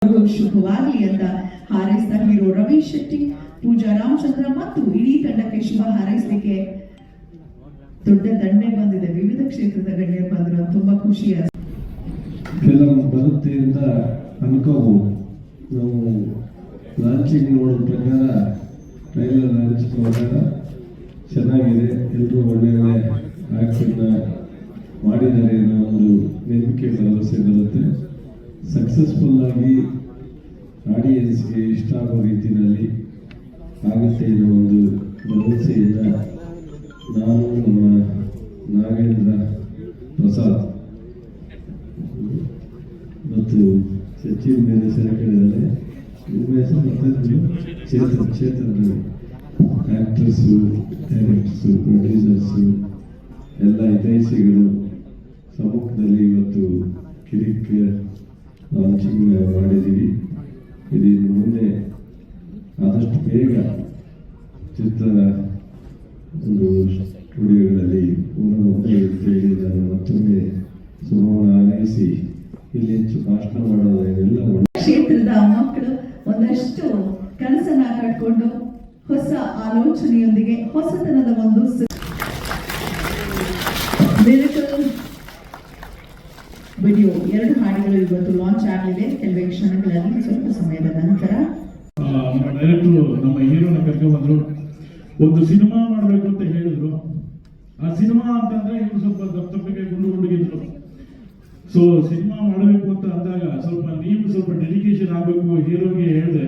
ಶುಭವಾಗಲಿ ಅಂತ ಹಾರೈಸಿದ ಹೀರೋ ರಮೇಶ್ ಶೆಟ್ಟಿ, ಪೂಜಾ ರಾಮಚಂದ್ರ ಮತ್ತು ಇಡೀ ತಂಡಕ್ಕೆ ಶುಭ ಹಾರೈಸಲಿಕ್ಕೆ ದೊಡ್ಡ ದಂಡೆ ಬಂದಿದೆ. ವಿವಿಧ ಕ್ಷೇತ್ರದ ಗಣ್ಯರು ಬಂದ್ರು, ತುಂಬಾ ಖುಷಿ. ಫಿಲಮ್ ಬರುತ್ತೆ ಅಂತ ಅನ್ಕೋಬಹುದು. ನಾವು ಲಾಂಚಿಂಗ್ ನೋಡಿದ ಪ್ರಕಾರ ಟ್ರೈಲರ್ ಲಾಂಚ್ ಪ್ರಕಾರ ಚೆನ್ನಾಗಿದೆ, ಎಲ್ಲರೂ ಒಳ್ಳೆ ಆ್ಯಕ್ಟಿಂಗ್ನ ಮಾಡಿದ್ದಾರೆ ಅನ್ನೋ ಒಂದು ನಂಬಿಕೆ ಭರವಸೆ ಬರುತ್ತೆ. ಸಕ್ಸಸ್ಫುಲ್ ಆಗಿ ಆಡಿಯನ್ಸ್ಗೆ ಇಷ್ಟ ಆಗೋ ರೀತಿಯಲ್ಲಿ ಆಗುತ್ತೆ ಅನ್ನೋ ಒಂದು ಭರವಸೆಯಿಂದ ನಾನು ನಮ್ಮ ನಾಗೇಂದ್ರ ಪ್ರಸಾದ್ ಮತ್ತು ಸಚಿನ್ ಮೇಲೆ ಸೇರ್ಕೊಂಡಿದ್ದಾರೆ. ಕ್ಷೇತ್ರದಲ್ಲಿ ಆಕ್ಟರ್ಸು, ಡೈರೆಕ್ಟರ್ಸು, ಪ್ರೊಡ್ಯೂಸರ್ಸು ಎಲ್ಲ ಹಿತೈಷಿಗಳು ಸಮ್ಮುಖದಲ್ಲಿ ಇವತ್ತು ಕಿರಿಕ್ ಲಾಂಚಿಂಗ್ ಮಾಡಿದ್ದೀವಿ. ಇದನ್ನು ಮುಂದೆ ಆದಷ್ಟು ಬೇಗ ಚಿತ್ರ ಒಂದು ಸ್ಟುಡಿಯೋಗಳಲ್ಲಿ ಪೂರ್ಣವಾಗಿ ಅಂತೇಳಿ ನಾನು ಮತ್ತೊಮ್ಮೆ ಶುಭವನ್ನು ಹಾರೈಸಿ ಇಲ್ಲಿ ಹೆಚ್ಚು ಭಾಷಣ ಮಾಡೋದೆಲ್ಲ ಕ್ಷೇತ್ರದ ಮಕ್ಕಳು ಒಂದಷ್ಟು ಕನಸನ್ನ ಕಟ್ಕೊಂಡು ಹೊಸ ಆಲೋಚನೆಯೊಂದಿಗೆ ಹೊಸತನದ ಒಂದು ವಿಡಿಯೋ 2 ಹಾಡುಗಳು ಇವತ್ತು ಲಾಂಚ್ ಆಗಲಿದೆ. ಕೆಲವೇ ಕ್ಷಣಗಳಲ್ಲಿ, ಸ್ವಲ್ಪ ಸಮಯದ ನಂತರ ಡೈರೆಕ್ಟರ್ ನಮ್ಮ ಹೀರೋನ ಕರ್ಕೊಂಡು ಬಂದ್ರು. ಒಂದು ಸಿನಿಮಾ ಮಾಡಬೇಕು ಅಂತ ಹೇಳಿದ್ರು. ಆ ಸಿನಿಮಾ ಅಂತಂದ್ರೆ ಇವರು ಸ್ವಲ್ಪ ದಪ್ಪಗೆ ಗುಂಡುಗಿದ್ರು. ಸೊ ಸಿನಿಮಾ ಮಾಡಬೇಕು ಅಂತ ಅಂದಾಗ ಸ್ವಲ್ಪ ಡೆಡಿಕೇಶನ್ ಆಗಬೇಕು ಹೀರೋಗೆ ಹೇಳಿದೆ.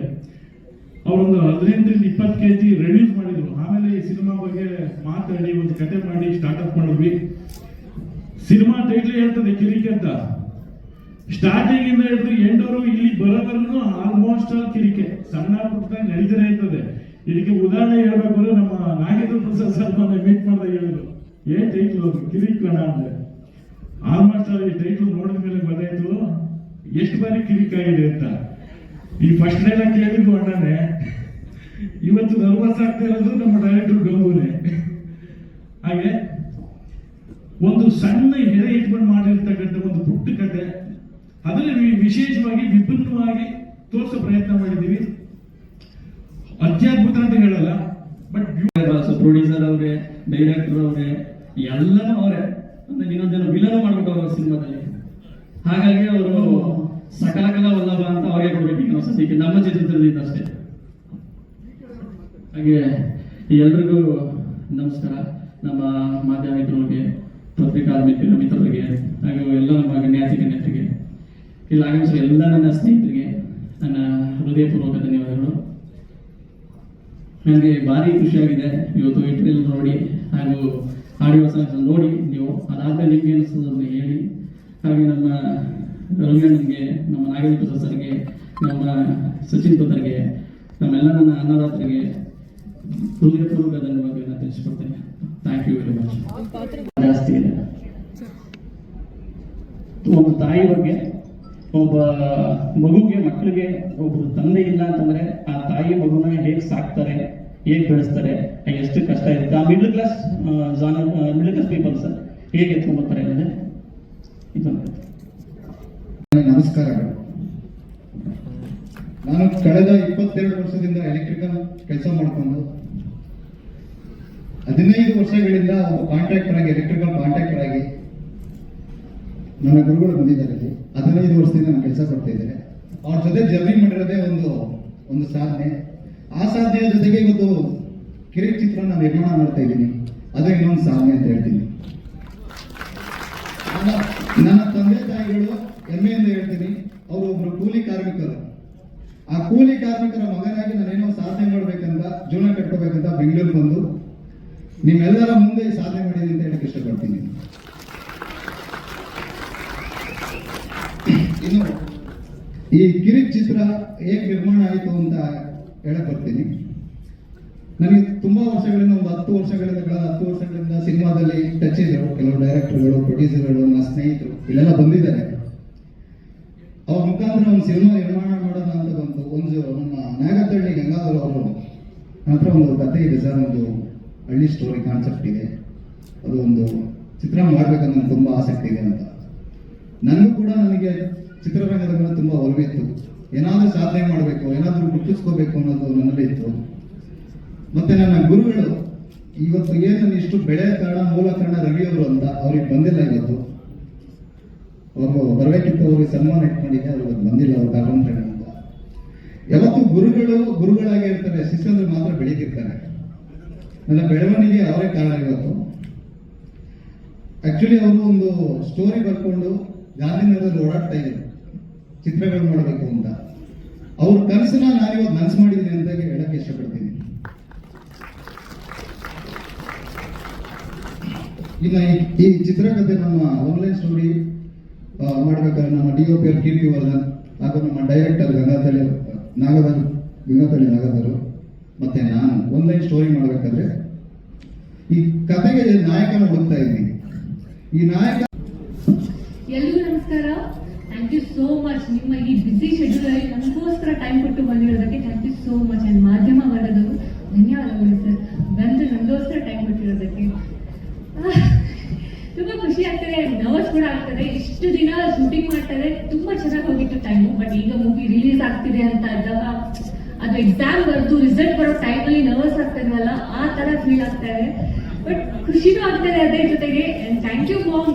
ಅವರೊಂದು 15-20 kg ರೆಡ್ಯೂಸ್ ಮಾಡಿದ್ರು. ಆಮೇಲೆ ಈ ಸಿನಿಮಾ ಬಗ್ಗೆ ಮಾತಾಡಿ ಒಂದು ಕತೆ ಮಾಡಿ ಸ್ಟಾರ್ಟ್ಅಪ್ ಮಾಡಿದ್ವಿ. ಸಿನಿಮಾ ಟೈಟ್ಲ್ ಹೇಳ್ತದೆ ಕಿರಿಕ್ ಅಂತ. ಸ್ಟಾರ್ಟಿಂಗ್ ಇಂದ ಹಿಡಿದು ಎಂಡವರು ಇಲ್ಲಿ ಬರೋವರೆಗೂ ಆಲ್ಮೋಸ್ಟ್ ಆಲ್ ಕಿರಿಕೆ, ಸಣ್ಣ ಪುಟ್ಟ ನಡೀತಾನೆ ಇರ್ತದೆ. ಇದಕ್ಕೆ ಉದಾಹರಣೆ ಹೇಳ್ಬೇಕು ಅಂದ್ರೆ ನಮ್ಮ ನಾಗೇಂದ್ರ ಪ್ರಸಾದ್ ಸರ್ ಮೀಟ್ ಮಾಡಿದಾಗ ಹೇಳಿದ್ರು, ಏನ್ ಟೈಟ್ಲು ಕಿರಿಕ್ ಕಣ ಅಂದ್ರೆ. ಆಲ್ಮೋಸ್ಟ್ ಆಲ್ ಈ ಟೈಟ್ಲು ನೋಡಿದ ಮೇಲೆ ಗೊತ್ತಾಯ್ತು ಎಷ್ಟು ಬಾರಿ ಕಿರಿಕ್ ಆಗಿದೆ ಅಂತ. ಈ ಫಸ್ಟ್ ಡೈಲಾಗ್ ಕೇಳಿದ್ರು ಅಣ್ಣನೇ. ಇವತ್ತು ನರ್ವಸ್ ಆಗ್ತಾ ಇರೋದು ನಮ್ಮ ಡೈರೆಕ್ಟರ್ ಗಂಗೂನೇ. ಹಾಗೆ ಒಂದು ಸಣ್ಣ ಹೆಡೆ ಇಟ್ಕೊಂಡು ಮಾಡಿರ್ತಕ್ಕಂಥ ಒಂದು ಪುಟ್ಟ ಕತೆ, ಅದರಲ್ಲಿ ವಿಶೇಷವಾಗಿ ವಿಭಿನ್ನವಾಗಿ ತೋರಿಸೋ ಪ್ರಯತ್ನ ಮಾಡಿದ್ದೀವಿ. ಅತ್ಯದ್ಭುತ ಅಂತ ಹೇಳಲ್ಲ, ಬಟ್ ಪ್ರೊಡ್ಯೂಸರ್ ಅವರೇ, ಡೈರೆಕ್ಟರ್ ಅವರೇ, ಎಲ್ಲನೂ ಅವರೇ. ಅಂದ್ರೆ ಇನ್ನೊಂದೇನು ವಿಲನ್ ಮಾಡ್ಬಿಟ್ಟು ಅವರು ಸಿನಿಮಾದಲ್ಲಿ. ಹಾಗಾಗಿ ಅವರು ಸಕಲಕಲ ವಲ್ಲಭ ಅಂತ ಅವರೇ ಕೊಡ್ಬೇಕು ನಾವು ಸದ್ಯಕ್ಕೆ ನಮ್ಮ ಚಿತ್ರದಿಂದ ಅಷ್ಟೇ. ಹಾಗೆ ಎಲ್ರಿಗೂ ನಮಸ್ಕಾರ. ನಮ್ಮ ಮಾಧ್ಯಮ ಮಿತ್ರರಿಗೆ, ಪತ್ರಿಕಾ ಮಿತ್ರರಿಗೆ, ಹಾಗೂ ಎಲ್ಲ ನಮ್ಮ ಗಣ್ಯಾತಿಗಣ್ಯರಿಗೆ, ಇಲ್ಲಿ ಆಗಮಿಸಿದ ಎಲ್ಲ ನನ್ನ ಸ್ನೇಹಿತರಿಗೆ ನನ್ನ ಹೃದಯಪೂರ್ವಕ ಧನ್ಯವಾದಗಳು. ನನಗೆ ಭಾರಿ ಖುಷಿಯಾಗಿದೆ ಇವತ್ತು ಇಂಟರ್ವ್ಯೂ ನೋಡಿ ಹಾಗೂ ಆಡಿಯೋ ಸಾಂಗ್ಸ್ ನೋಡಿ ನೀವು. ಅದಾದ್ಮೇಲೆ ನಿಮ್ಗೆ ಅನಿಸ್ತದನ್ನು ಹೇಳಿ. ಹಾಗೆ ನಮ್ಮ ರವಿಯಣ್ಣನಿಗೆ, ನಮ್ಮ ನಾಗೇಂದ್ರ ಪ್ರಸಾದ್ ಸರ್ಗೆ, ನಮ್ಮ ಸಚಿನ್ ಪತ್ರಗೆ, ನಮ್ಮೆಲ್ಲ ನನ್ನ ಅನ್ನದಾತರಿಗೆ ಹೃದಯಪೂರ್ವಕ ಧನ್ಯವಾದಗಳನ್ನು ತಿಳಿಸ್ಕೊಡ್ತೇನೆ. Thank you very much. ಜಾಸ್ತಿ ಇದೆ. ಒಬ್ಬ ತಾಯಿ ಬಗ್ಗೆ, ಒಬ್ಬ ಮಗುಗೆ, ಮಕ್ಕಳಿಗೆ ಒಬ್ಬರು ತಂದೆ ಇಲ್ಲ ಅಂತಂದ್ರೆ ಆ ತಾಯಿ ಮಗುನ ಹೇಗೆ ಸಾಕ್ತಾರೆ, ಹೇಗೆ ಬೆಳೆಸ್ತಾರೆ, ಎಷ್ಟು ಕಷ್ಟ ಇರುತ್ತೆ. ಆ ಮಿಡಲ್ ಕ್ಲಾಸ್ ಪೀಪಲ್ಸ್ ಹೇಗೆ ಎತ್ಕೊಂಡ್ಬರ್ತಾರೆ ಅನ್ನೋದೇ ಇದೊಂದು. ನಮಸ್ಕಾರಗಳು. ನಾನು ಕಳೆದ 22 ವರ್ಷದಿಂದ ಎಲೆಕ್ಟ್ರಿಕಲ್ ಕೆಲಸ ಮಾಡಿಕೊಂಡು 15 ವರ್ಷಗಳಿಂದ ಕಾಂಟ್ರಾಕ್ಟರ್ ಆಗಿ, ಎಲೆಕ್ಟ್ರಿಕಲ್ ಕಾಂಟ್ರಾಕ್ಟರ್ ಆಗಿ ನನ್ನ ಗುರುಗಳು ಬಂದಿದ್ದಾರೆ. 15 ವರ್ಷದಿಂದ ನಾನು ಕೆಲಸ ಮಾಡ್ತಾ ಇದ್ದೇನೆ. ಅವ್ರ ಜೊತೆ ಜರ್ನಿ ಮಾಡಿರೋದೇ ಒಂದು ಸಾಧನೆ. ಆ ಸಾಧನೆಯ ಜೊತೆಗೆ ಇವತ್ತು ಕಿರಿಕ್ ಚಿತ್ರನ ನಿರ್ಮಾಣ ಮಾಡ್ತಾ ಇದ್ದೀನಿ. ಅದು ಇನ್ನೊಂದು ಸಾಧನೆ ಅಂತ ಹೇಳ್ತೀನಿ. ನನ್ನ ತಂದೆ ತಾಯಿಗಳು ಹೆಮ್ಮೆಯಿಂದ ಹೇಳ್ತೀನಿ, ಅವರು ಒಬ್ರು ಕೂಲಿ ಕಾರ್ಮಿಕರು. ಆ ಕೂಲಿ ಕಾರ್ಮಿಕರ ಮಗನಾಗಿ ನಾನೇನೋ ಸಾಧನೆ ಮಾಡ್ಬೇಕಂತ, ಜೀವನ ಕಟ್ಕೋಬೇಕಂತ ಬೆಂಗಳೂರು ಬಂದು ನಿಮ್ಮೆಲ್ಲರ ಮುಂದೆ ಸಾಧನೆ ಮಾಡಿದ್ದೀನಿ ಅಂತ ಹೇಳಕ್ ಇಷ್ಟಪಡ್ತೀನಿ. ಇನ್ನು ಈ ಕಿರಿಕ್ ಚಿತ್ರ ಹೇಗೆ ನಿರ್ಮಾಣ ಆಯಿತು ಅಂತ ಹೇಳಕ್ ಬರ್ತೀನಿ. ನನಗೆ ತುಂಬಾ ವರ್ಷಗಳಿಂದ, ಒಂದು 10 ವರ್ಷಗಳಿಂದ ಸಿನಿಮಾದಲ್ಲಿ ಟಚ್ ಇದ್ರು. ಕೆಲವು ಡೈರೆಕ್ಟರ್ಗಳು, ಪ್ರೊಡ್ಯೂಸರ್ಗಳು, ನನ್ನ ಸ್ನೇಹಿತರು ಇಲ್ಲೆಲ್ಲ ಬಂದಿದ್ದಾರೆ. ಅವ್ರ ಮುಖಾಂತರ ಒಂದು ಸಿನಿಮಾ ನಿರ್ಮಾಣ ಮಾಡೋಣ ಅಂತ ಬಂತು. ನಮ್ಮ ನಾಗತಳ್ಳಿ ಗಂಗಾಧರ್ ಅವರು ನನ್ನ ಹತ್ರ ಒಂದು ಕಥೆ ಇದೆ ಸರ್, ಒಂದು ಹಳ್ಳಿ ಸ್ಟೋರಿ ಕಾನ್ಸೆಪ್ಟ್ ಇದೆ, ಅದು ಒಂದು ಚಿತ್ರ ಮಾಡ್ಬೇಕಂತ ನನಗೆ ತುಂಬಾ ಆಸಕ್ತಿ ಇದೆ ಅಂತ. ನನಗೂ ಕೂಡ ನನಗೆ ಚಿತ್ರರಂಗದ ಮೇಲೆ ತುಂಬಾ ಒಲವಿತ್ತು. ಏನಾದರೂ ಸಾಧನೆ ಮಾಡಬೇಕು, ಏನಾದರೂ ಗುರುತಿಸ್ಕೋಬೇಕು ಅನ್ನೋದು ನನ್ನಲ್ಲಿ ಇತ್ತು. ಮತ್ತೆ ನನ್ನ ಗುರುಗಳು ಇವತ್ತು ಏನು ನಾನು ಇಷ್ಟು ಬೆಳೆ ಕಾರಣ ಮೂಲ ಕಾರಣ ರವಿಯವರು ಅಂತ ಅವ್ರಿಗೆ ಬಂದಿಲ್ಲ. ಇವತ್ತು ಅವರು ಬರಬೇಕಿತ್ತು, ಅವ್ರಿಗೆ ಸನ್ಮಾನ ಇಟ್ಕೊಂಡಿದ್ದೆ, ಅವ್ರಿಗೆ ಬಂದಿಲ್ಲ, ಅವ್ರ ಕಾರಣದಿಂದ. ಯಾವತ್ತು ಗುರುಗಳಾಗಿ ಇರ್ತಾರೆ, ಶಿಷ್ಯಂದ್ರೆ ಮಾತ್ರ ಬೆಳೀತಿರ್ತಾರೆ. ನನ್ನ ಬೆಳವಣಿಗೆ ಅವರೇ ಕಾರಣ. ಇವತ್ತು ಆಕ್ಚುಲಿ ಅವರು ಒಂದು ಸ್ಟೋರಿ ಬರ್ಕೊಂಡು ಗಾಂಧಿನಗರದಲ್ಲಿ ಓಡಾಡ್ತಾ ಇದ್ರು, ಚಿತ್ರಗಳು ಮಾಡಬೇಕು ಅಂತ. ಅವ್ರ ಕನಸನ್ನ ನಾನಿವತ್ತು ನನಸು ಮಾಡಿದ್ದೀನಿ ಅಂತ ಹೇಳಕ್ಕೆ ಇಷ್ಟಪಡ್ತೀನಿ. ಇನ್ನು ಈ ಚಿತ್ರಕಥೆ ನಮ್ಮ ಆನ್ಲೈನ್ ಸ್ಟೋರಿ ಮಾಡ್ಬೇಕಾದ್ರೆ ನಮ್ಮ DOP ಕೀರ್ತಿವರ್ಧನ್ ಹಾಗೂ ನಮ್ಮ ಡೈರೆಕ್ಟರ್ ಗಂಗಾಧಳಿ ನಾಗಧರು ಮತ್ತೆ ನಾನು ಆನ್ಲೈನ್ ಸ್ಟೋರಿ ಮಾಡಬೇಕಾದ್ರೆ ಈ ಕಥೆಗೆ ನಾಯಕನ ಹುಡುಕ್ತಾ ಇದ್ದೀನಿ. ಈ ನಾಯಕ ಎಲ್ರಿಗೂ ನಮಸ್ಕಾರ. Thank you so much. ನಿಮ್ಮ ಈ ಬಿಸಿ ಶೆಡ್ಯೂಲ್ ಅಲ್ಲಿ ನಮಗೋಸ್ಕರ ಟೈಮ್ ಕೊಟ್ಟು ಬಂದಿರೋದಕ್ಕೆ thank you so much. And ಮಾಧ್ಯಮ ವರ್ಗದವರು ಧನ್ಯವಾದಗಳು ಸರ್, ಬಂದು ನಮಗೋಸ್ಕರ ಟೈಮ್ ಕೊಟ್ಟಿರೋದಕ್ಕೆ. ತುಂಬಾ ಖುಷಿ ಆಗ್ತದೆ, ನರ್ವಸ್ ಕೂಡ ಆಗ್ತದೆ. ಇಷ್ಟು ದಿನ ಶೂಟಿಂಗ್ ಮಾಡ್ತಾರೆ, ತುಂಬಾ ಚೆನ್ನಾಗಿ ಹೋಗಿತ್ತು ಟೈಮು. ಬಟ್ ಈಗ ಮೂವಿ ರಿಲೀಸ್ ಆಗ್ತಿದೆ ಅಂತ ಇದ್ದಾಗ ಅದು ಎಕ್ಸಾಮ್ ಬರೆದು ರಿಸಲ್ಟ್ ಬರೋ ಟೈಮಲ್ಲಿ ನರ್ವಸ್ ಆಗ್ತಾ ಇದ್ವಲ್ಲ, ಆ ತರ ಫೀಲ್ ಆಗ್ತಾ ಇದೆ. ಬಟ್ ಖುಷಿನೂ ಆಗ್ತದೆ ಅದೇ ಜೊತೆಗೆ. ಥ್ಯಾಂಕ್ ಯು ಮಾಮ್,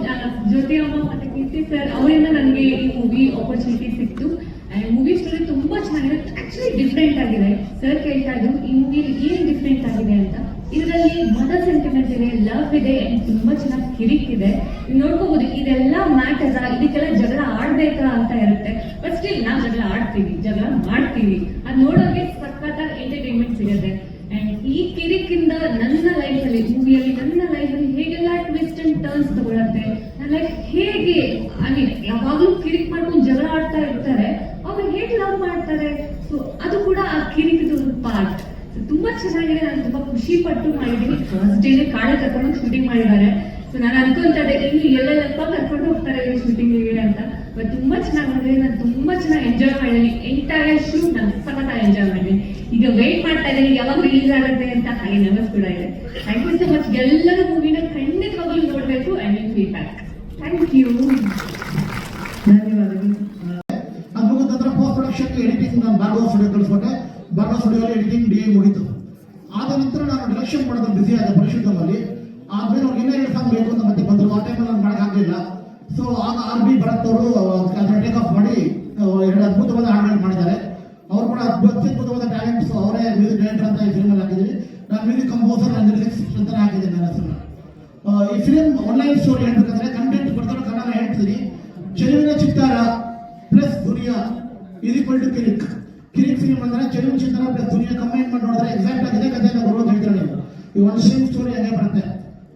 ಜ್ಯೋತಿ ಅಮ್ಮ ಮತ್ತೆ ಕೀರ್ತಿ ಸರ್, ಅವರಿಂದ ನನಗೆ ಈ ಮೂವಿ ಆಪರ್ಚುನಿಟಿ ಸಿಕ್ತು. ಅಂಡ್ ಮೂವಿ ಸ್ಟೋರಿ ತುಂಬಾ ಚೆನ್ನಾಗಿದೆ, ಆಕ್ಚುಲಿ ಡಿಫ್ರೆಂಟ್ ಆಗಿದೆ. ಸರ್ ಕೇಳ್ತಾ ಇದ್ರು ಈ ಮೂವಿಲಿ ಏನ್ ಡಿಫ್ರೆಂಟ್ ಆಗಿದೆ ಅಂತ. ಇದರಲ್ಲಿ ಮದರ್ ಸೆಂಟಿಮೆಂಟ್ ಇದೆ, ಲವ್ ಇದೆ, ಅಂಡ್ ತುಂಬಾ ಚೆನ್ನಾಗಿ ಕಿರಿಕಿದೆ. ನೀವು ನೋಡ್ಕೋಬಹುದು, ಇದೆಲ್ಲ ಮ್ಯಾಟರ್, ಇದಕ್ಕೆಲ್ಲ ಜಗಳ ಆಡ್ಬೇಕಾ ಅಂತ ಇರುತ್ತೆ. ಬಟ್ ಸ್ಟಿಲ್ ನಾವು ಜಗಳ ಆಡ್ತೀವಿ, ಜಗಳ ಮಾಡ್ತೀವಿ. ಅದು ನೋಡೋಕೆ ಸಖತ್ತಾಗಿ ಎಂಟರ್ಟೈನ್ಮೆಂಟ್ ಸಿಗುತ್ತೆ. ಅಂಡ್ ಈ ಕಿರಿಕಿಂದ ನನ್ನ ಲೈಫಲ್ಲಿ, ಮೂವಿಯಲ್ಲಿ ನನ್ನ ಲೈಫಲ್ಲಿ ಹೇಗೆಲ್ಲ ಟ್ವಿಸ್ಟ್ ಅಂಡ್ ಟರ್ನ್ಸ್ ತಗೊಳತ್ತೆ, ನನ್ನ ಲೈಫ್ ಹೇಗೆ, ಐ ಮೀನ್ ಯಾವಾಗಲೂ ಕಿರಿಕ್ ಮಾಡ್ಕೊಂಡು ಜಗಳ ಆಡ್ತಾ ಇರ್ತಾರೆ, ಅವ್ರು ಹೇಗೆ ಲವ್ ಮಾಡ್ತಾರೆ. ಸೊ ಅದು ಕೂಡ ಆ ಕಿರಿಕಿದ ಒಂದು ಪಾರ್ಟ್. ತುಂಬಾ ಚೆನ್ನಾಗಿದೆ, ನಾನು ತುಂಬಾ ಖುಷಿ ಪಟ್ಟು ಮಾಡಿದ್ದೀನಿ. ಫಸ್ಟ್ ಡೇನೆ ಕಾಡ ಕರ್ಕೊಂಡು ಶೂಟಿಂಗ್ ಮಾಡಿದ್ದಾರೆ. ಸೊ ನಾನು ಅನ್ಕೊಂತ ಇದ್ದೆ ಇನ್ನು ಎಲ್ಲೆಲ್ಲಪ್ಪ ಕರ್ಕೊಂಡು ಹೋಗ್ತಾರೆ ಶೂಟಿಂಗಿಗೆ ಅಂತ. ಬಟ್ ತುಂಬಾ ಚೆನ್ನಾಗಿ ಮಾಡಿದೆ, ನಾನು ತುಂಬಾ ಚೆನ್ನಾಗಿ ಎಂಜಾಯ್ ಮಾಡಿದ್ದೀನಿ. ಎಂಟೈರ್ ಶೂಟ್ ನಾನು ಸಖತ್ತಾಗಿ ಎಂಜಾಯ್ ಮಾಡಿದ್ದೀನಿ. ಈಗ ವೇಟ್ ಮಾಡ್ತಾ ಇದ್ದೀನಿ ಯಾವಾಗ ರಿಲೀಸ್ ಆಗುತ್ತೆ ಅಂತ, ಹಾಗೆ ನರ್ವಸ್ ಕೂಡ ಇದೆ. Thank you so much. ಎಲ್ಲರೂ ಮೂವಿನ ಖಂಡಿತವಾಗ್ಲೂ ನೋಡಬೇಕು and will feedback. Thank you, ಧನ್ಯವಾದಗಳು. ಅದು ಮುಗಿದ ನಂತರ ಪೋಸ್ಟ್ ಪ್ರೊಡಕ್ಷನ್ ಎಡಿಟಿಂಗ್ ನಾನು ಭಾಗವತ್ ಸ್ಟುಡಿಯೋ ಕಳಿಸ್ಕೊಟ್ಟೆ. ಭಾಗವತ್ ಸ್ಟುಡಿಯೋಲ್ಲಿ ಎಡಿಟಿಂಗ್ DA ಮುಗಿತು. ಆದ ನಂತರ ನಾನು ಡೈರೆಕ್ಷನ್ ಮಾಡೋದು ಬಿಸಿ ಆದ ಪರಿಶುದ್ಧದಲ್ಲಿ. ಆದ್ಮೇಲೆ ಅವ್ರಿಗೆ ಇನ್ನೂ 2 ಸಾಂಗ್ ಬೇಕು ಅಂತ ಮತ್ತೆ ಬಂದರು. ಆ ಟೈಮಲ್ಲಿ ನಾನು ಮಾಡೋಕ್ಕಾಗಲಿಲ್ಲ. ಸೊ ಆಗ RB ಭರತ್ ಅವರು ಟೇಕ್ ಆಫ್ ಮಾಡಿ 2 ಅದ್ಭುತವಾದ ಹಾಡುಗಳು ಮಾಡಿದ್ದಾರೆ. ಅವರು ಕೂಡ ಅತ್ಯದ್ಭುತವಾದ ಟ್ಯಾಲೆಂಟ್ಸ್. ಅವರೇ ಮ್ಯೂಸಿಕ್ ಡೈರೆಕ್ಟರ್ ಅಂತ ಈ ಫಿಲ್ಮಲ್ಲಿ ಹಾಕಿದ್ದೀನಿ. ನಾನು ಮ್ಯೂಸಿಕ್ ಕಂಪೋಸರ್, ನಾನು ಲಿರಿಕ್ಸ್ ಅಂತ ಹಾಕಿದ್ದೀನಿ ನನ್ನ ಹೆಸರನ್ನ. ಈ ಫಿಲ್ಮ್ ಆನ್ಲೈನ್ ಸ್ಟೋರಿ ಹೇಳ್ಬೇಕಂದ್ರೆ ಕಂಟೆಂಟ್ ಬರ್ತಾರೆ, ಕನ್ನಡ ಹೇಳ್ತೀನಿ. ಚೆಲುವಿನ ಚಿತ್ತಾರ ಪ್ಲಸ್ ದುನಿಯಾ = ಕಿರಿಕ್. ಕಿರಿಕ್ ಫಿಲ್ಮ್ ಅಂದ್ರೆ ಚೆಲುವಿನ ಚಿತ್ತಾರ ಪ್ಲಸ್ ದುನಿಯಾ ಕಂಬೈನ್ ಮಾಡಿ ನೋಡಿದ್ರೆ ಎಕ್ಸಾಕ್ಟ್ ಆಗಿದೆ ಕಥೆಯಿಂದ ಬರುವಂತ ಹೇಳ್ತಾರೆ ನೀವು. ಈ ಒಂದು ಸೇಮ್ ಸ್ಟೋರಿ ಹಾಗೆ ಬರುತ್ತೆ.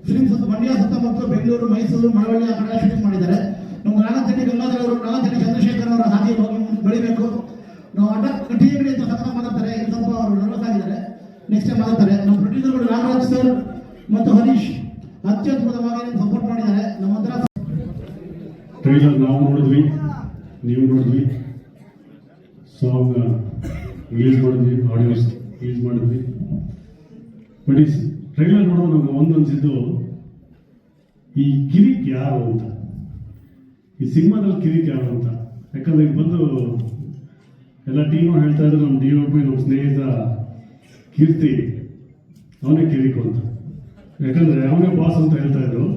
ಫಿಲ್ಮ್ ಮಂಡ್ಯ ಸುತ್ತಮುತ್ತ ಬೆಂಗಳೂರು, ಮೈಸೂರು, ಮಳವಳ್ಳಿ ಆ ಕಡೆ ಶೂಟಿಂಗ್ ಮಾಡಿದ್ದಾರೆ. ನಮ್ಮ ನಾಗತಿನಿ ಗಂಗಾಧರ್ ಅವರು, ನಾಗತಿನಿ ಚಂದ್ರಶೇಖರ್ ಅವರ ಹಾಗೆ ಬೆಳಿಬೇಕು. ನಾವು ಅಡ್ಡ ಕಟ್ಟಿಗೆ ಅಂತ ಸತತ ಮಾತಾಡ್ತಾರೆ. ಇಲ್ಲಿ ಸ್ವಲ್ಪ ಅವರು ನರ್ವಸ್ ಆಗಿದ್ದಾರೆ, ನೆಕ್ಸ್ಟ್ ಟೈಮ್ ಮಾತಾಡ್ತಾರೆ. ನಮ್ಮ ಪ್ರೊಡ್ಯೂಸರ್ಗಳು ನಾಗರಾಜ್ ಸರ್ ಮತ್ತು ಹರೀಶ್ ಅತ್ಯದ್ಭುತವಾಗಿ ಸಪೋರ್ಟ್ ಮಾಡಿದ್ದಾರೆ. ನಮ್ಮ ಹತ್ರ ಟ್ರೈಲರ್ ನಾವು ನೋಡಿದ್ವಿ, ನೀವು ನೋಡಿದ್ವಿ, ಸಾಂಗ್ ರಿಲೀಸ್ ಮಾಡಿದ್ವಿ, ಆಡಿಯೋಸ್ ರಿಲೀಸ್ ಮಾಡಿದ್ವಿ. ಬಟ್ ಈ ಟ್ರೈಲರ್ ನೋಡೋ ನಮ್ಗೆ ಒಂದು ಅನ್ಸಿದ್ದು, ಈ ಕಿರಿಕ್ ಯಾರು ಅಂತ, ಈ ಸಿನಿಮಾದಲ್ಲಿ ಕಿರಿಕ್ ಯಾರು ಅಂತ. ಯಾಕಂದ್ರೆ ಈಗ ಬಂದು ಎಲ್ಲ ಟೀಮು ಹೇಳ್ತಾ ಇದ್ರು, ನಮ್ಮ DOP ನಮ್ಮ ಸ್ನೇಹಿತ ಕೀರ್ತಿ ಅವನೇ ಕಿರಿಕು ಅಂತ. ಯಾಕಂದ್ರೆ ಅವನೇ ಬಾಸ್ ಅಂತ ಹೇಳ್ತಾ ಇದ್ರು.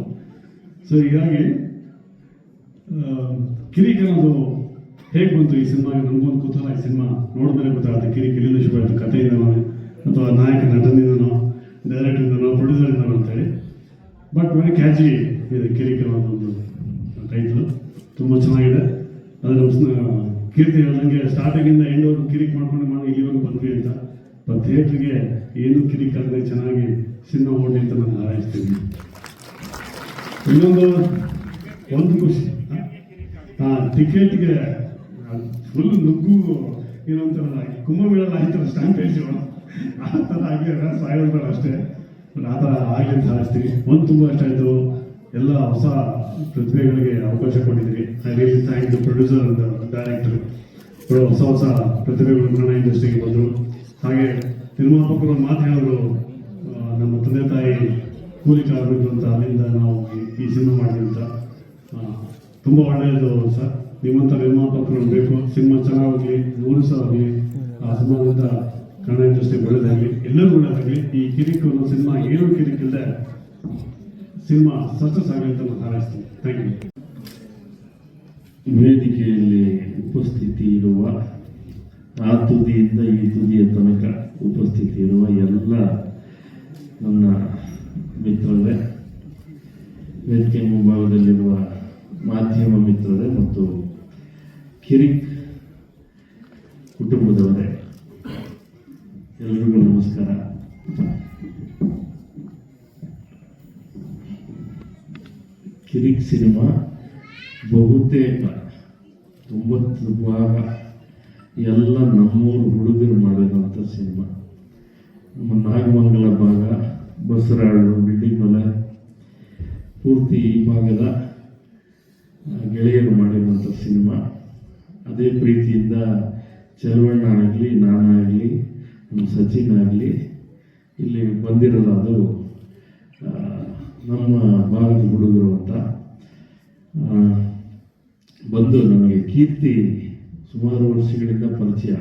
ಸೊ ಹೀಗಾಗಿ ಕಿರಿಕ್ ಅನ್ನೋದು ಹೇಗೆ ಬಂತು ಈ ಸಿನಿಮಾಗೆ ನಮಗೊಂದು ಕುತೂಹಲ. ಈ ಸಿನಿಮಾ ನೋಡಿದ್ರೆ ಗೊತ್ತಾಗುತ್ತೆ ಕಿರಿಕ್ ಎಲ್ಲಿಂದ ಶುರು ಆಯಿತು, ಕಥೆಯಿಂದನೋ ಅಥವಾ ನಾಯಕ ನಟನಿಂದನೋ, ಡೈರೆಕ್ಟರಿಂದನೋ, ಪ್ರೊಡ್ಯೂಸರಿಂದನೋ ಅಂತೇಳಿ. ಬಟ್ ವೆರಿ ಕ್ಯಾಚಿ ಇದೆ ಕಿರಿಕ್ ಅನ್ನೋದು ಒಂದು ಟೈಟ್ಲು, ತುಂಬ ಚೆನ್ನಾಗಿದೆ. ಅದು ನಮ್ಮ ಕೀರ್ತಿ ಹೇಳ್ದಂಗೆ ಸ್ಟಾರ್ಟಿಂಗಿಂದ ಎಂಡ್ವರೆಗೂ ಕಿರಿಕ್ ಮಾಡ್ಕೊಂಡು ಮಾಡಿ ಇಲ್ಲಿವರೆಗೂ ಬಂದ್ವಿ ಅಂತ. ಬಟ್ ಥಿಯೇಟ್ರಿಗೆ ಏನು ಕಿರಿಕ್ ಆಗದೆ ಚೆನ್ನಾಗಿ ಸಿನಿಮಾ ಓಡಿ ಅಂತ ನಾನು ಹಾರೈಸ್ತೀನಿ. ಒಂದು ಖುಷಿ, ಟಿಕೆಟ್ಗೆ ಫುಲ್ ನುಗ್ಗು ಏನೋ ಅಂತಾರಲ್ಲ, ಕುಂಭಮೇಳಲ್ಲಿ ಆಯ್ತಲ್ಲ ಸ್ಟಾಂಪ್ ಪೇಜು, ಆ ಥರ ಆಗಿ ಸಾಯೋದು ಅಷ್ಟೇ. ಬಟ್ ಆ ಥರ ಆಗಲಿ ಅಂತ ಹಾರಿಸ್ತೀವಿ. ತುಂಬ ಇಷ್ಟ ಆಯಿತು. ಎಲ್ಲ ಹೊಸ ಪ್ರತಿಭೆಗಳಿಗೆ ಅವಕಾಶ ಕೊಟ್ಟಿದ್ದೀರಿ. I really thank the producer and director. ಹೊಸ ಪ್ರತಿಭೆಗಳು ಕನ್ನಡ ಇಂಡಸ್ಟ್ರಿಗೆ ಬಂದರು. ಹಾಗೆ ನಿರ್ಮಾಪಕರು ಒಂದು ಮಾತು ಹೇಳಿದ್ರು, ನಮ್ಮ ತಂದೆ ತಾಯಿ ಕೂಲಿ ಕಾರ್ಮಿಕರು ಅಂತ, ಅಲ್ಲಿಂದ ನಾವು ಈ ಸಿನಿಮಾ ಮಾಡಿದ್ವಿ ಅಂತ. ತುಂಬ ಒಳ್ಳೆಯದು ಸರ್. ನಿಮ್ಮಂಥ ನಿರ್ಮಾಪಕರು ಬೇಕು. ಸಿನಿಮಾ ಚೆನ್ನಾಗಲಿ, 100 ಆಗಲಿ, ಆ ಸಿನಿಮಾದಿಂದ ಕನ್ನಡ ಇಂಡಸ್ಟ್ರಿ ಒಳ್ಳೇದಾಗಲಿ, ಎಲ್ಲರೂ ಒಳ್ಳೇದಾಗಲಿ. ಈ ಕಿರಿಕ್ ಅನ್ನೋ ಸಿನಿಮಾ ಏನೂ ಕಿರಿಕಿಲ್ಲದೆ ಸಿನಿಮಾ ಸಕ್ಸಸ್ ಆಗಲಿ ಅಂತ ನಾನು ಹಾರೈಸ್ತೀನಿ. Thank you. ವೇದಿಕೆಯಲ್ಲಿ ಉಪಸ್ಥಿತಿ ಇರುವ ಆ ತುದಿಯಿಂದ ಈ ತುದಿಯ ತನಕ ಉಪಸ್ಥಿತಿ ಇರುವ ಎಲ್ಲ ನನ್ನ ಮಿತ್ರರೇ, ವೇದಿಕೆ ಮುಂಭಾಗದಲ್ಲಿರುವ ಮಾಧ್ಯಮ ಮಿತ್ರರೇ ಮತ್ತು ಕಿರಿಕ್ ಕುಟುಂಬದವರೇ, ಎಲ್ರಿಗೂ ನಮಸ್ಕಾರ. ಕಿರಿಕ್ ಸಿನಿಮಾ ಬಹುತೇಕ 90 ಭಾಗ ಎಲ್ಲ ನಮ್ಮೂರು ಹುಡುಗರು ಮಾಡಿರೋಂಥ ಸಿನಿಮಾ. ನಮ್ಮ ನಾಗಮಂಗಲ ಭಾಗ, ಬಸರಾಳು, ಬಿಲ್ಡಿಂಗ್ ಮಲೆ, ಪೂರ್ತಿ ಈ ಭಾಗದ ಗೆಳೆಯರು ಮಾಡಿರುವಂಥ ಸಿನಿಮಾ. ಅದೇ ಪ್ರೀತಿಯಿಂದ ಚಲವಣ್ಣ ಆಗಲಿ, ನಾನಾಗಲಿ, ನಮ್ಮ ಸಚಿನ್ ಆಗಲಿ ಇಲ್ಲಿ ಬಂದಿರೋದು ಅದು ನಮ್ಮ ಭಾಗದ ಹುಡುಗರು ಅಂತ ಬಂದು ನನಗೆ ಕೀರ್ತಿ ಸುಮಾರು ವರ್ಷಗಳಿಂದ ಪರಿಚಯ.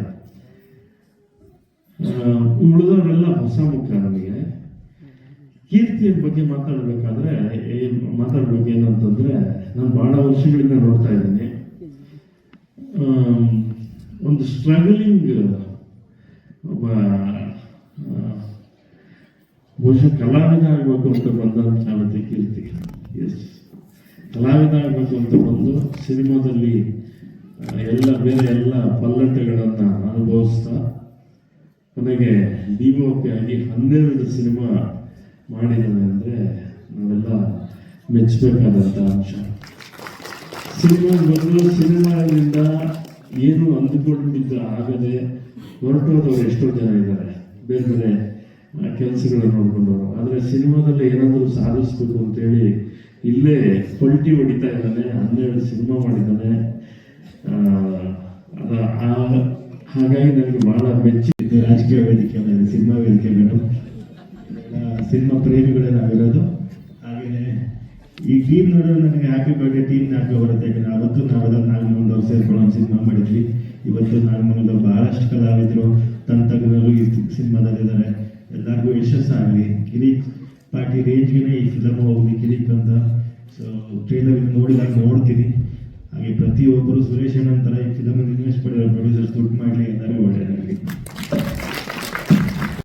ಉಳಿದವರೆಲ್ಲ ಹೊಸ ಮುಖ. ನನಗೆ ಕೀರ್ತಿಯ ಬಗ್ಗೆ ಮಾತಾಡಬೇಕೇನು ಅಂತಂದರೆ, ನಾನು ಭಾಳ ವರ್ಷಗಳಿಂದ ನೋಡ್ತಾ ಇದ್ದೀನಿ. ಒಂದು ಸ್ಟ್ರಗಲಿಂಗ್ ಒಬ್ಬ ಬಹುಶಃ ಕಲಾವಿದ ಆಗಬೇಕು ಅಂತ ಬಂದಂತ ಕಾಣುತ್ತೆ ಕೀರ್ತಿ. ಎಸ್, ಕಲಾವಿದ ಆಗಬೇಕು ಅಂತ ಬಂದು ಸಿನಿಮಾದಲ್ಲಿ ಬೇರೆ ಎಲ್ಲ ಪಲ್ಲಟಗಳನ್ನು ಅನುಭವಿಸ್ತಾ ಕೊನೆಗೆ DOP ಆಗಿ 12 ಸಿನಿಮಾ ಮಾಡಿದ್ದಾನೆ ಅಂದರೆ ನಾವೆಲ್ಲ ಮೆಚ್ಚಬೇಕಾದಂಥ ಅಂಶ. ಸಿನಿಮಾದಿಂದ ಏನು ಅಂದುಕೊಂಡಿದ್ದು ಆಗದೆ ಹೊರಟೋದವರು ಎಷ್ಟೋ ಜನ ಇದ್ದಾರೆ, ಬೇರೆ ಬೇರೆ ಕೆಲಸಗಳನ್ನ ನೋಡ್ಕೊಂಡವರು. ಆದರೆ ಸಿನಿಮಾದಲ್ಲಿ ಏನಾದರೂ ಸಾಧಿಸ್ಬೇಕು ಅಂತೇಳಿ ಇಲ್ಲೇ ಪಲ್ಟಿ ಹೊಡಿತಾ ಇದ್ದಾನೆ. 12 ಸಿನಿಮಾ ಮಾಡಿದ್ದಾನೆ. ಹಾಗಾಗಿ ನನಗೆ ಬಹಳ ಮೆಚ್ಚಿದ್ದು ರಾಜಕೀಯ ವೇದಿಕೆ ಮೇಲೆ ಸಿನಿಮಾ ವೇದಿಕೆಗಳು, ಸಿನಿಮಾ ಪ್ರೇಮಿಗಳೇ ನಾವಿರೋದು. ಹಾಗೆಯೇ ಈ ಟೀಮ್ ನೋಡಿದ್ರೆ ನನಗೆ ಹ್ಯಾಪಿ ಬರ್ಡೇ ಟೀಮ್ ನಾಲ್ಕು ಬರುತ್ತೆ. ಯಾಕಂದರೆ ಅವತ್ತು ನಾವೆಲ್ಲ ನಾಗಮಂಗಲದವ್ರು ಸೇರ್ಕೊಂಡು ಒಂದು ಸಿನಿಮಾ ಮಾಡಿದ್ವಿ. ಇವತ್ತು ನಾಗಮಂಗಲದ ಬಹಳಷ್ಟು ಕಲಾವಿದರು, ತಂತ್ರಜ್ಞರು ಈ ಸಿನಿಮಾದಲ್ಲಿದ್ದಾರೆ. ಎಲ್ಲರಿಗೂ ಯಶಸ್ಸಾಗಲಿ. ಕಿರಿಕ್ ಪಾರ್ಟಿ ರೇಂಜ್ಗೆ ಈ ಫಿಲಮ್ ಹೋಗ್ಲಿ ಕಿರಿಕ್ ಅಂತ. ಸೊ ಟ್ರೈಲರ್ ನೋಡಿದಾಗ ನೋಡ್ತೀನಿ. ಹಾಗೆ ಪ್ರತಿಯೊಬ್ಬರು ಸುರೇಶ್ ನಂತರ ಈ ಫಿಲಮ್ ಇನ್ವೆಸ್ಟ್ ಮಾಡಿರೋ ಪ್ರೊಡ್ಯೂಸರ್ಸ್ ದುಡ್ಡು ಮಾಡಲಿ, ಎಲ್ಲರಿಗೂ ಒಳ್ಳೆಯದಾಗಲಿ.